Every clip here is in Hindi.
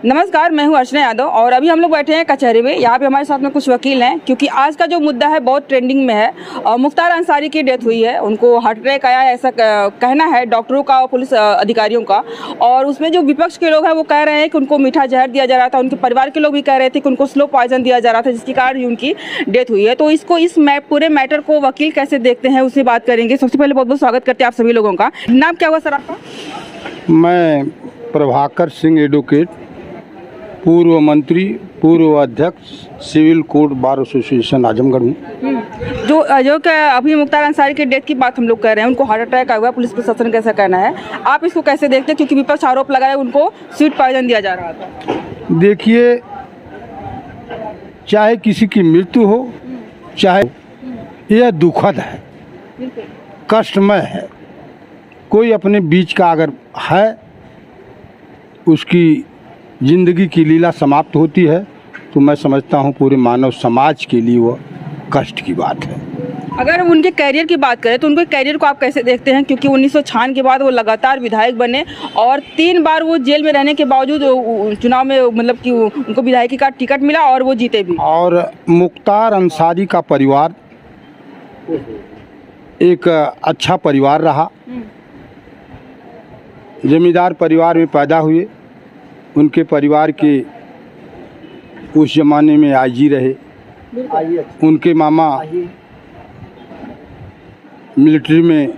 नमस्कार, मैं हूं अर्चना यादव और अभी हम लोग बैठे हैं कचहरी में। यहाँ पे हमारे साथ में कुछ वकील हैं क्योंकि आज का जो मुद्दा है बहुत ट्रेंडिंग में है। मुख्तार अंसारी की डेथ हुई है, उनको हार्ट अटैक आया है, ऐसा कहना है डॉक्टरों का और पुलिस अधिकारियों का। और उसमें जो विपक्ष के लोग हैं वो कह रहे हैं कि उनको मीठा जहर दिया जा रहा था। उनके परिवार के लोग भी कह रहे थे कि उनको स्लो पॉइजन दिया जा रहा था, जिसके कारण ही उनकी डेथ हुई है। तो इस पूरे मैटर को वकील कैसे देखते हैं उससे बात करेंगे। सबसे पहले बहुत बहुत स्वागत करते हैं आप सभी लोगों का। नाम क्या हुआ सर आपका? मैं प्रभाकर सिंह एडवोकेट, पूर्व मंत्री, पूर्व अध्यक्ष civil court bar association Azamgarh हूँ। जो अभी मुख्तार अंसारी की डेथ की बात हम लोग कर रहे हैं, उनको हार्ट अटैक आया हुआ है, पुलिस प्रशासन कैसा कहना है, आप इसको कैसे देखते हैं? क्योंकि विपक्ष आरोप लगाया उनको स्वीट पॉइजन दिया जा रहा था। देखिए, चाहे किसी की मृत्यु हो, चाहे यह दुखद है, कष्टमय है। कोई अपने बीच का अगर है, उसकी जिंदगी की लीला समाप्त होती है, तो मैं समझता हूँ पूरे मानव समाज के लिए वह कष्ट की बात है। अगर उनके कैरियर की बात करें तो उनके कैरियर को आप कैसे देखते हैं? क्योंकि 1996 के बाद वो लगातार विधायक बने और 3 बार वो जेल में रहने के बावजूद चुनाव में मतलब कि उनको विधायकी का टिकट मिला और वो जीते भी। और मुख्तार अंसारी का परिवार एक अच्छा परिवार रहा, जमींदार परिवार में पैदा हुए। उनके परिवार के उस जमाने में आईजी रहे, उनके मामा मिलिट्री में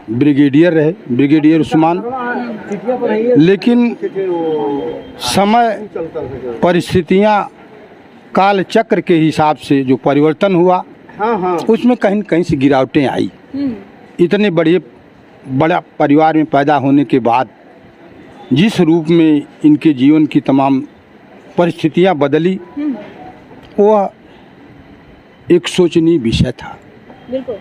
ब्रिगेडियर रहे, ब्रिगेडियर उस्मान। लेकिन समय, परिस्थितियां, काल चक्र के हिसाब से जो परिवर्तन हुआ, उसमें कहीं न कहीं से गिरावटें आई। इतने बड़ा परिवार में पैदा होने के बाद जिस रूप में इनके जीवन की तमाम परिस्थितियां बदली, वह एक सोचनीय विषय था। बिल्कुल।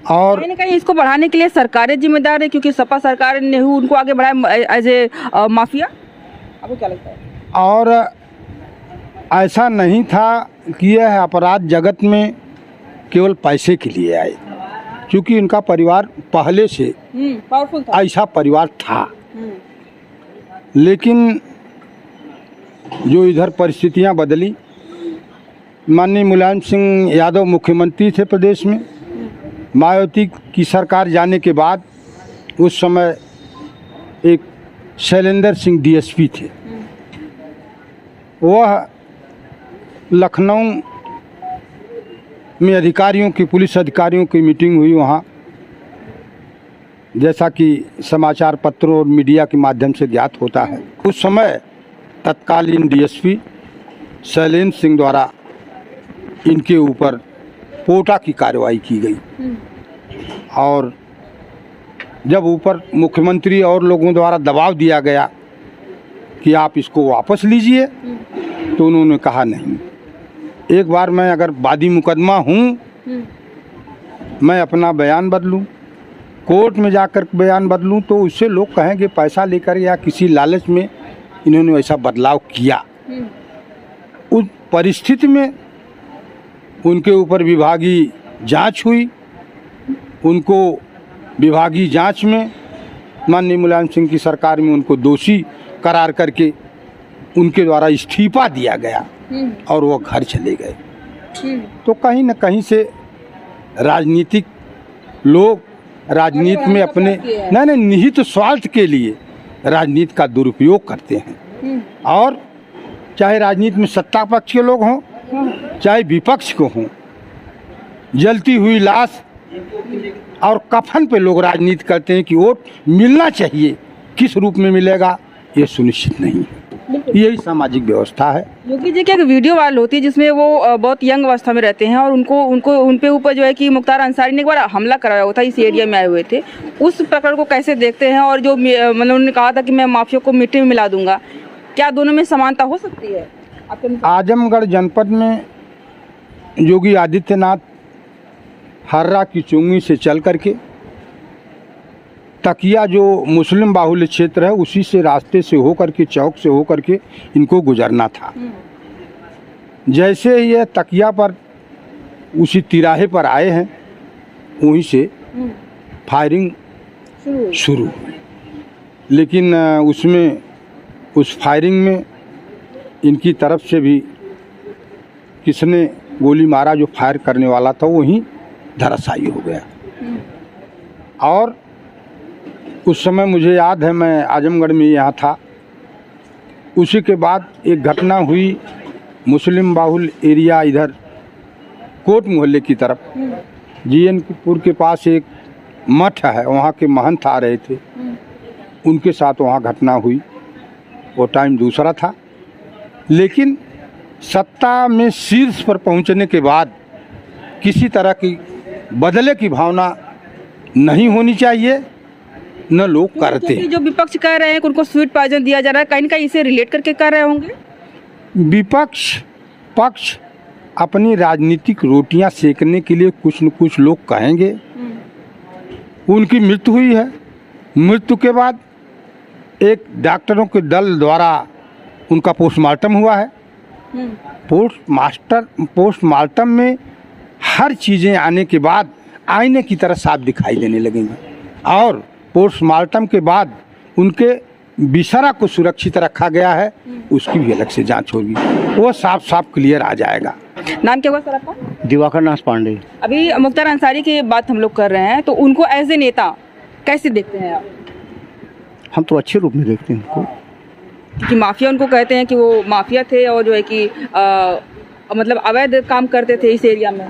और कहीं न कहीं इसको बढ़ाने के लिए सरकारें जिम्मेदार है, क्योंकि सपा सरकार ने उनको आगे बढ़ाया एज ए माफिया। आपको क्या लगता है? और ऐसा नहीं था कि यह अपराध जगत में केवल पैसे के लिए आए, क्योंकि इनका परिवार पहले से पावरफुल था, ऐसा परिवार था। लेकिन जो इधर परिस्थितियां बदली, माननीय मुलायम सिंह यादव मुख्यमंत्री थे प्रदेश में, मायावती की सरकार जाने के बाद उस समय एक शैलेंद्र सिंह डीएसपी थे। वह लखनऊ में अधिकारियों की, पुलिस अधिकारियों की मीटिंग हुई वहाँ, जैसा कि समाचार पत्रों और मीडिया के माध्यम से ज्ञात होता है। उस समय तत्कालीन डीएसपी शैलेंद्र सिंह द्वारा इनके ऊपर पोटा की कार्रवाई की गई। और जब ऊपर मुख्यमंत्री और लोगों द्वारा दबाव दिया गया कि आप इसको वापस लीजिए, तो उन्होंने कहा नहीं, एक बार मैं अगर वादी मुकदमा हूँ, मैं अपना बयान बदलूं, कोर्ट में जाकर बयान बदलूं, तो उससे लोग कहेंगे पैसा लेकर या किसी लालच में इन्होंने ऐसा बदलाव किया। उस परिस्थिति में उनके ऊपर विभागीय जांच हुई। उनको विभागीय जांच में माननीय मुलायम सिंह की सरकार में उनको दोषी करार करके उनके द्वारा इस्तीफा दिया गया और वो घर चले गए। तो कहीं न कहीं से राजनीतिक लोग राजनीति में अपने निहित स्वार्थ के लिए राजनीति का दुरुपयोग करते हैं। और चाहे राजनीति में सत्ता पक्ष के लोग हों, चाहे विपक्ष को हों, जलती हुई लाश और कफन पे लोग राजनीति करते हैं कि वोट मिलना चाहिए। किस रूप में मिलेगा ये सुनिश्चित नहीं है। यही सामाजिक व्यवस्था है। योगी जी की एक वीडियो वायरल होती है जिसमें वो बहुत यंग अवस्था में रहते हैं और उन पे ऊपर जो है कि मुख्तार अंसारी ने एक बार हमला कराया हुआ था, इस एरिया में आए हुए थे। उस प्रकरण को कैसे देखते हैं? और जो मतलब उन्होंने कहा था कि मैं माफिया को मिट्टी में मिला दूंगा, क्या दोनों में समानता हो सकती है? आजमगढ़ जनपद में योगी आदित्यनाथ हर्रा की चुंगी से चल करके तकिया, जो मुस्लिम बाहुल्य क्षेत्र है, उसी से रास्ते से होकर के, चौक से होकर के इनको गुजरना था। जैसे ये तकिया पर उसी तिराहे पर आए हैं, वहीं से फायरिंग शुरू हुई। लेकिन उसमें उस फायरिंग में इनकी तरफ से भी किसने गोली मारा, जो फायर करने वाला था वहीं धराशायी हो गया। और उस समय मुझे याद है, मैं आजमगढ़ में यहाँ था। उसी के बाद एक घटना हुई मुस्लिम बाहुल एरिया, इधर कोट मोहल्ले की तरफ, जीएनपुर के पास एक मठ है, वहाँ के महंत आ रहे थे, उनके साथ वहाँ घटना हुई। वो टाइम दूसरा था, लेकिन सत्ता में शीर्ष पर पहुँचने के बाद किसी तरह की बदले की भावना नहीं होनी चाहिए, न लोग करते हैं। जो विपक्ष कह रहे हैं कि उनको स्वीट पॉइजन दिया जा रहा है, कहीं ना कहीं इसे रिलेट करके कर रहे होंगे। विपक्ष पक्ष अपनी राजनीतिक रोटियां सेकने के लिए कुछ न कुछ लोग कहेंगे। उनकी मृत्यु हुई है, मृत्यु के बाद एक डॉक्टरों के दल द्वारा उनका पोस्टमार्टम हुआ है। पोस्टमार्टम में हर चीज़ें आने के बाद आईने की तरह साफ दिखाई देने लगेंगी, और पोस्टमार्टम के बाद उनके बिसरा को सुरक्षित रखा गया है, उसकी भी अलग से जांच होगी, वो साफ साफ क्लियर आ जाएगा। नाम क्या हुआ सर आपका? दिवाकर नाथ पांडे। अभी मुख्तार अंसारी की बात हम लोग कर रहे हैं, तो उनको एज ए नेता कैसे देखते हैं आप? हम तो अच्छे रूप में देखते हैं उनको, क्योंकि माफिया उनको कहते हैं कि वो माफिया थे और जो है कि मतलब अवैध काम करते थे इस एरिया में।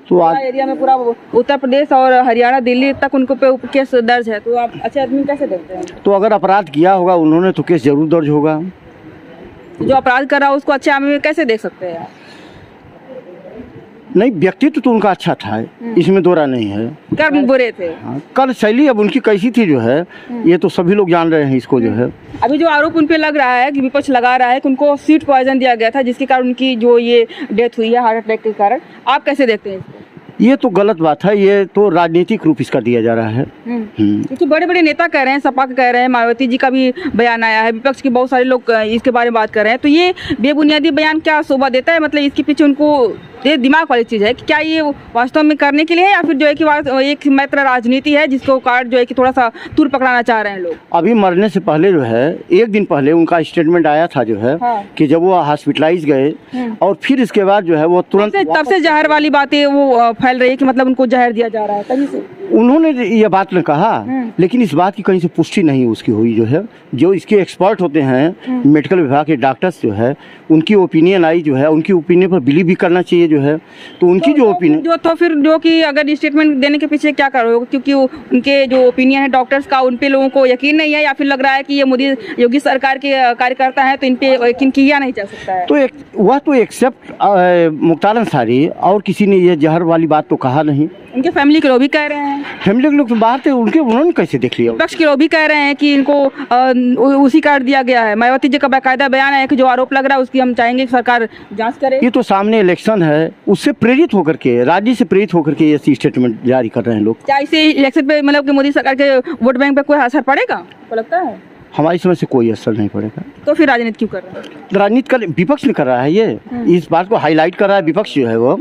तो आज एरिया में पूरा उत्तर प्रदेश और हरियाणा, दिल्ली तक उनको पे केस दर्ज है, तो आप अच्छे आदमी कैसे देखते हैं? तो अगर अपराध किया होगा उन्होंने तो केस जरूर दर्ज होगा। जो अपराध कर रहा है उसको अच्छे आदमी में कैसे देख सकते हैं? नहीं, व्यक्तित्व तो उनका अच्छा था, इसमें दो राय नहीं है। कर्म बुरे थे। हाँ, कर शैली अब उनकी कैसी थी जो है, ये तो सभी लोग जान रहे हैं इसको जो है। अभी जो आरोप उन पे लग रहा है कि विपक्ष लगा रहा है कि उनको स्वीट पॉइजन दिया गया था, जिसके कारण उनकी जो ये डेथ हुई है हार्ट अटैक के कारण, आप कैसे देखते हैं इसको? ये तो गलत बात है, ये तो राजनीतिक रूप इसका दिया जा रहा है। क्योंकि बड़े बड़े नेता कह रहे हैं, सपा के कह रहे हैं, मायावती जी का भी बयान आया है, विपक्ष के बहुत सारे लोग इसके बारे में बात कर रहे हैं, तो ये बेबुनियादी बयान क्या शोभा देता है? मतलब इसके पीछे उनको ये दिमाग वाली चीज़ है कि क्या ये वास्तव में करने के लिए है, या फिर जो है कि एक मात्र राजनीति है जिसको कारण जो है कि थोड़ा सा तुर पकड़ाना चाह रहे हैं लोग? अभी मरने से पहले जो है, एक दिन पहले उनका स्टेटमेंट आया था जो है, हाँ। कि जब वो हॉस्पिटलाइज गए और फिर इसके बाद जो है वो तुरंत तब से जहर वाली बातें वो फैल रही है कि मतलब उनको जहर दिया जा रहा है कहीं से। उन्होंने ये बात न कहा, लेकिन इस बात की कहीं से पुष्टि नहीं उसकी हुई जो है। जो इसके एक्सपर्ट होते हैं, मेडिकल विभाग के डॉक्टर्स जो है, उनकी ओपिनियन आई जो है, उनकी ओपिनियन पर बिलीव भी करना चाहिए जो है। तो उनकी जो ओपिनियन जो तो फिर जो कि अगर स्टेटमेंट देने के पीछे क्या करोगे, क्योंकि उनके जो ओपिनियन है डॉक्टर्स का, उन पे लोगों को यकीन नहीं है, या फिर लग रहा है कि ये मोदी योगी सरकार के कार्यकर्ता हैं तो इन पे यकीन किया नहीं जा सकता है? तो वह तो एक्सेप्ट मुख्तार अंसारी और किसी ने ये जहर वाली बात तो कहा नहीं। उनके फैमिली के लोग भी कह रहे हैं, फैमिली के लोग तो बाहर थे, उन्होंने कैसे देख लिया? विपक्ष के लोग भी कह रहे हैं कि इनको उसी कार्ड दिया गया है। मायावती जी का बाकायदा बयान है कि जो आरोप लग रहा है उसकी हम चाहेंगे कि सरकार जांच करे। ये तो सामने इलेक्शन है, उससे प्रेरित होकर के, राज्य से प्रेरित होकर के ये स्टेटमेंट जारी कर रहे हैं लोग। क्या इससे इलेक्शन पे मतलब कि मोदी सरकार के वोट बैंक पे कोई असर पड़ेगा, आपको लगता है? हमारी समझ से कोई असर नहीं पड़ेगा। तो फिर राजनीति क्यों कर रहे हैं? राजनीति का विपक्ष ने कर रहा है, ये इस बात को हाईलाइट कर रहा है विपक्ष जो है वो।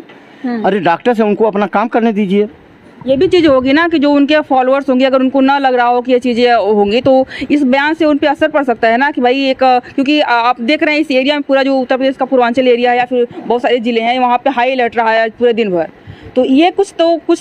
अरे डॉक्टर से उनको अपना काम करने दीजिए। ये भी चीज़ होगी ना कि जो उनके फॉलोअर्स होंगे, अगर उनको ना लग रहा हो कि ये चीज़ें होंगी, तो इस बयान से उन पे असर पड़ सकता है ना कि भाई एक, क्योंकि आप देख रहे हैं इस एरिया में पूरा जो उत्तर प्रदेश का पूर्वांचल एरिया है या फिर बहुत सारे जिले हैं, वहाँ पे हाई अलर्ट रहा है पूरे दिन भर। तो ये कुछ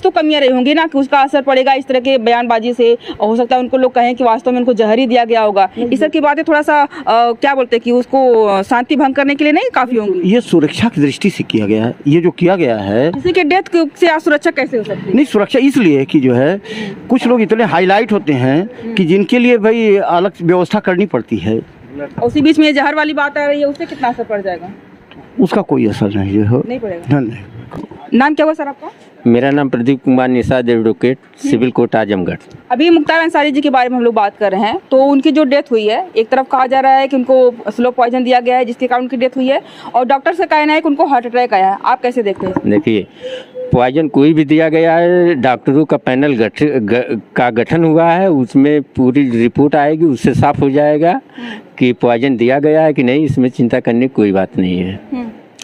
तो कमियां रही होंगी ना कि उसका असर पड़ेगा इस तरह के बयानबाजी से। हो सकता है उनको लोग कहें कि वास्तव में उनको जहर ही दिया गया होगा। इस तरह की बातें थोड़ा सा क्या बोलते हैं कि उसको शांति भंग करने के लिए नहीं काफ़ी होंगी। ये सुरक्षा की दृष्टि से किया गया है, ये जो किया गया है। किसी के डेथ से असुरक्षा कैसे हो सकती है? नहीं, सुरक्षा इसलिए कि जो है कुछ लोग इतने हाईलाइट होते हैं कि जिनके लिए भाई अलग व्यवस्था करनी पड़ती है। उसी बीच में जहर वाली बात आ रही है, उससे कितना असर पड़ जाएगा? उसका कोई असर नहीं हो, नहीं पड़ेगा। नहीं। नाम क्या हुआ सर आपका? मेरा नाम Pradeep Kumar Nishad, advocate, civil court Azamgarh. अभी मुख्तार अंसारी जी के बारे में हम लोग बात कर रहे हैं। तो उनकी जो डेथ हुई है, एक तरफ कहा जा रहा है कि उनको स्लो पॉइजन दिया गया है जिसके कारण उनकी डेथ हुई है, और डॉक्टर से कहना है कि उनको हार्ट अटैक आया है। आप कैसे देखते हैं? देखिए, पॉइजन कोई भी दिया गया है, डॉक्टरों का पैनल का गठन हुआ है, उसमें पूरी रिपोर्ट आएगी, उससे साफ हो जाएगा कि पॉइजन दिया गया है कि नहीं। इसमें चिंता करने की कोई बात नहीं है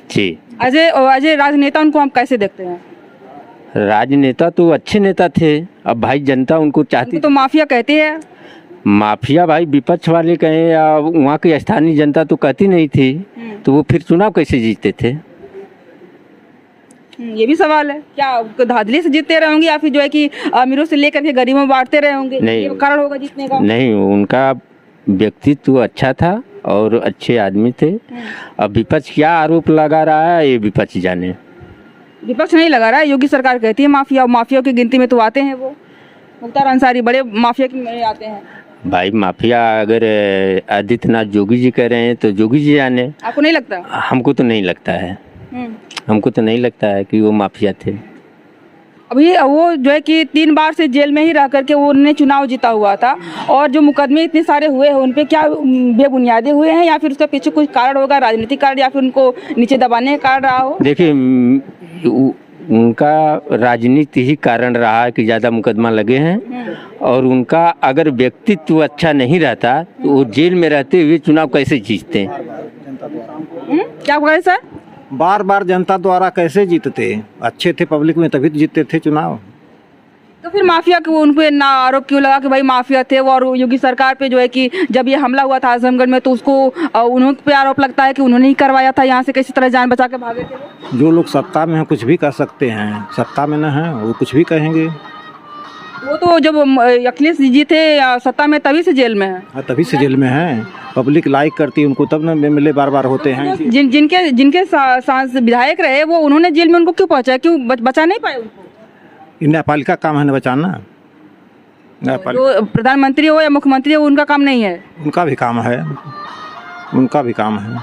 जी। अजय राजनेता उनको हम कैसे देखते हैं? राजनेता तो अच्छे नेता थे, अब भाई जनता उनको चाहती। तो माफिया कहते हैं। माफिया भाई विपक्ष वाले कहें या वहाँ की स्थानीय जनता तो कहती नहीं थी, तो वो फिर चुनाव कैसे जीतते थे? ये भी सवाल है। क्या धांधली से जीतते रहे होंगे या फिर जो है कि अमीरों से लेकर के गरीबों में बांटते रहे होंगे? नहीं। ये कारण होगा जीतने का? नहीं, उनका व्यक्तित्व अच्छा था और अच्छे आदमी थे। अब विपक्ष क्या आरोप लगा रहा है ये विपक्ष जाने। विपक्ष नहीं लगा रहा है, योगी सरकार कहती है माफिया, माफिया की गिनती में तो आते हैं वो मुख्तार अंसारी, बड़े माफिया में आते हैं। भाई माफिया अगर आदित्यनाथ जोगी जी कह रहे हैं तो जोगी जी जाने। आपको नहीं लगता? हमको तो नहीं लगता है, हमको तो नहीं लगता है कि वो माफिया थे। अभी वो जो है कि 3 बार से जेल में ही रह करके वो उन्होंने चुनाव जीता हुआ था, और जो मुकदमे इतने सारे हुए हैं उन पे क्या बेबुनियादे हुए हैं या फिर उसके पीछे कुछ कारण होगा, राजनीतिक कारण, या फिर उनको नीचे दबाने का कारण रहा हो? देखिए उनका राजनीति ही कारण रहा है कि ज़्यादा मुकदमा लगे हैं, और उनका अगर व्यक्तित्व अच्छा नहीं रहता तो वो जेल में रहते हुए चुनाव कैसे जीतते? क्या कह रहे सर? बार बार जनता द्वारा कैसे जीतते? अच्छे थे पब्लिक में तभी तो जीतते थे चुनाव। तो फिर माफिया को उन पे ना आरोप क्यों लगा कि भाई माफिया थे वो, और योगी सरकार पे जो है कि जब ये हमला हुआ था आजमगढ़ में तो उसको उन्होंने पे आरोप लगता है कि उन्होंने ही करवाया था, यहाँ से किसी तरह जान बचा के भागे थे। जो लोग सत्ता में हैं कुछ भी कर सकते हैं, सत्ता में न है वो कुछ भी कहेंगे। वो तो जब अखिलेश जी थे सत्ता में तभी से जेल में है। हाँ, तभी से जेल में हैं। पब्लिक लाइक करती है उनको तब न एमएलए बार बार होते हैं। जिनके विधायक रहे वो उन्होंने जेल में उनको क्यों पहुंचाया, क्यों बचा नहीं पाए उनको? न्यायपालिका काम है न बचाना। जो प्रधानमंत्री हो या मुख्यमंत्री हो उनका काम नहीं है? उनका भी काम है, उनका भी काम है।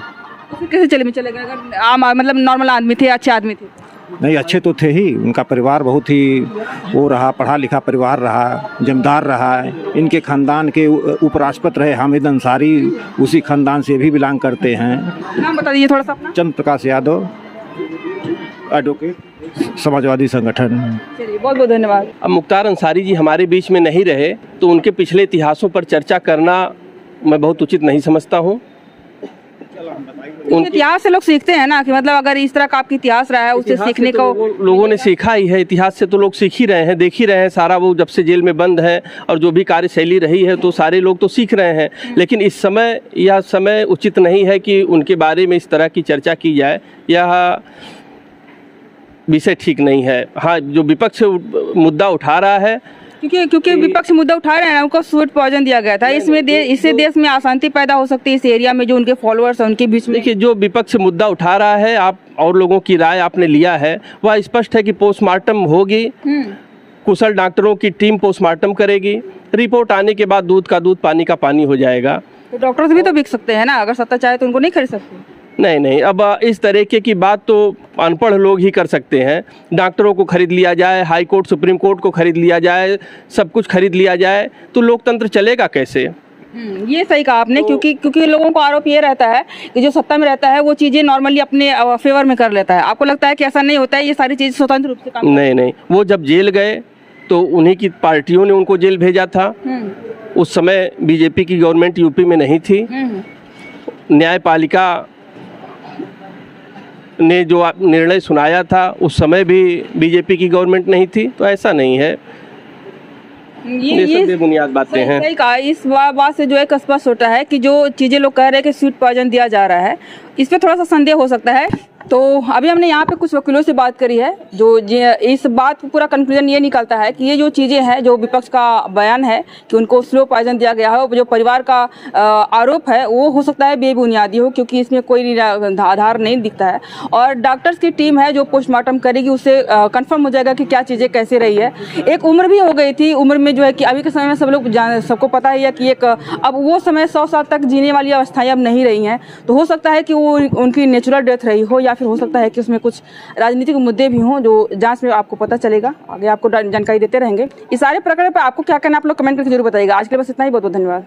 तो फिर कैसे चले में चले गए अगर आम मतलब नॉर्मल आदमी थे, अच्छे आदमी थे? नहीं, अच्छे तो थे ही। उनका परिवार बहुत ही वो रहा, पढ़ा लिखा परिवार रहा, जमींदार रहा है। इनके खानदान के उपराष्ट्रपति रहे हामिद अंसारी, उसी खानदान से भी बिलोंग करते हैं। नाम बता दीजिए थोड़ा सा अपना। चंद्र प्रकाश यादव, एडवोकेट, समाजवादी संगठन। चलिए बहुत बहुत धन्यवाद। अब मुख्तार अंसारी जी हमारे बीच में नहीं रहे तो उनके पिछले इतिहासों पर चर्चा करना मैं बहुत उचित नहीं समझता हूँ। इतिहास से लोग सीखते हैं ना, कि मतलब अगर इस तरह का आपका इतिहास रहा है उससे सीखने को लोगों ने सीखा ही है। इतिहास से तो लोग सीख ही रहे हैं, देख ही रहे हैं सारा। वो जब से जेल में बंद है और जो भी कार्यशैली रही है तो सारे लोग तो सीख रहे हैं। लेकिन इस समय यह समय उचित नहीं है कि उनके बारे में इस तरह की चर्चा की जाए, यह विषय ठीक नहीं है। हाँ, जो विपक्ष मुद्दा उठा रहा है, क्योंकि विपक्ष मुद्दा उठा रहे हैं, उनको स्वीट पॉइजन दिया गया था। इससे देश में अशांति पैदा हो सकती है इस एरिया में, जो उनके फॉलोअर्स हैं उनके बीच में। देखिए, जो विपक्ष मुद्दा उठा रहा है, आप और लोगों की राय आपने लिया है, वह स्पष्ट है कि पोस्टमार्टम होगी, कुशल डॉक्टरों की टीम पोस्टमार्टम करेगी, रिपोर्ट आने के बाद दूध का दूध पानी का पानी हो जाएगा। तो डॉक्टर्स भी तो बिक सकते हैं ना, अगर सत्ता चाहे तो उनको नहीं खरीद सकते? नहीं, अब इस तरीके की बात तो अनपढ़ लोग ही कर सकते हैं। डॉक्टरों को खरीद लिया जाए, हाई कोर्ट सुप्रीम कोर्ट को खरीद लिया जाए, सब कुछ खरीद लिया जाए तो लोकतंत्र चलेगा कैसे? ये सही कहा आपने, क्योंकि लोगों को आरोप ये रहता है कि जो सत्ता में रहता है वो चीज़ें नॉर्मली अपने फेवर में कर लेता है। आपको लगता है कि ऐसा नहीं होता है, ये सारी चीज़ें स्वतंत्र रूप से काम? नहीं, वो जब जेल गए तो उन्हीं की पार्टियों ने उनको जेल भेजा था। उस समय बीजेपी की गवर्नमेंट यूपी में नहीं थी। न्यायपालिका ने जो निर्णय सुनाया था उस समय भी बीजेपी की गवर्नमेंट नहीं थी। तो ऐसा नहीं है, ये सब बेबुनियाद बातें हैं। सही कहा। इस बात से जो है स्पष्ट होता है कि जो चीज़ें लोग कह रहे हैं कि स्वीट पॉइजन दिया जा रहा है, इस पर थोड़ा सा संदेह हो सकता है। तो अभी हमने यहाँ पे कुछ वकीलों से बात करी है, जो इस बात पूरा कंक्लूजन ये निकलता है कि ये जो चीज़ें हैं, जो विपक्ष का बयान है कि उनको स्लो पॉइजन दिया गया है, जो परिवार का आरोप है वो हो सकता है बेबुनियादी हो, क्योंकि इसमें कोई आधार नहीं दिखता है। और डॉक्टर्स की टीम है जो पोस्टमार्टम करेगी, उससे कंफर्म हो जाएगा कि क्या चीज़ें कैसे रही है। एक उम्र भी हो गई थी, उम्र में जो है कि अभी के समय में सब लोग सबको पता ही है कि एक अब वो समय 100 साल तक जीने वाली अवस्थाएं अब नहीं रही हैं। तो हो सकता है कि वो उनकी नेचुरल डेथ रही हो, या फिर हो सकता है कि उसमें कुछ राजनीतिक मुद्दे भी हों, जो जांच में आपको पता चलेगा। आगे आपको जानकारी देते रहेंगे। इस सारे प्रकरण पर आपको क्या कहना, आप लोग कमेंट करके जरूर बताइएगा। आज के लिए बस इतना ही, बहुत बहुत धन्यवाद।